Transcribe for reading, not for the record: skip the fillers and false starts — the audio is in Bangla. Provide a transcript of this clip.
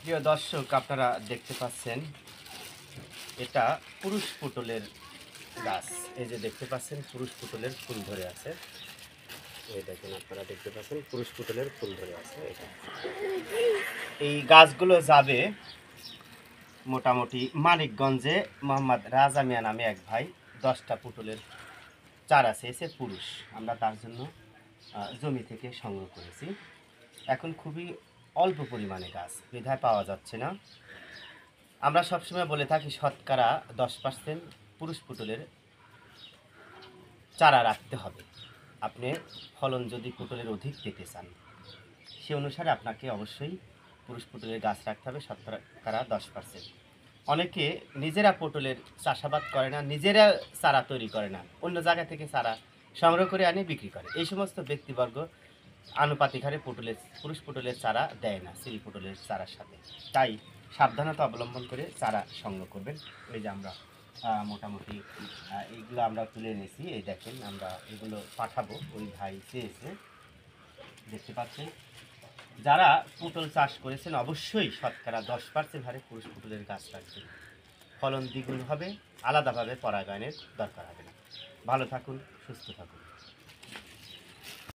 প্রিয় দর্শক, আপনারা দেখতে পাচ্ছেন এটা পুরুষ পটলের গাছ। এই যে দেখতে পাচ্ছেন পুরুষ পটলের ফুল ধরে আছে। এই দেখেন, আপনারা দেখতে পাচ্ছেন পুরুষ পটলের ফুল ধরে আছে। এই গাছগুলো যাবে মোটামুটি মানিকগঞ্জে মোহাম্মদ রাজা মিয়া নামে এক ভাই 10টা পটলের চারা চেয়েছে পুরুষ। আমরা তার জন্য জমি থেকে সংগ্রহ করেছি। এখন খুবই অল্প পরিমাণে গাছ বিধায় পাওয়া যাচ্ছে না। আমরা সবসময় বলে থাকি শতকরা 10% পুরুষ পটলের চারা রাখতে হবে। আপনি ফলন যদি পটলের অধিক পেতে চান, সে অনুসারে আপনাকে অবশ্যই পুরুষ পটলের গাছ রাখতে হবে শতকরা 10%। অনেকে নিজেরা পটলের চাষাবাদ করে না, নিজেরা চারা তৈরি করে না, অন্য জায়গা থেকে চারা সংগ্রহ করে আনে বিক্রি করে। এই সমস্ত ব্যক্তিবর্গ আনুপাতিক হারে পুরুষ পটলের চারা দেয় না সিরি পটলের চারার সাথে। তাই সাবধানতা অবলম্বন করে চারা সংগ্রহ করবেন। এই যে আমরা মোটামুটি এইগুলো আমরা তুলে এনেছি। এই দেখেন, আমরা এগুলো পাঠাবো। ওই ভাই চেয়েছে, দেখতে পাচ্ছেন। যারা পটল চাষ করেছেন অবশ্যই শতকরা 10% হারে পুরুষ পটলের গাছ রাখবেন। ফলন দ্বিগুণ হবে, আলাদাভাবে পরাগায়নের দরকার হবে না। ভালো থাকুন, সুস্থ থাকুন।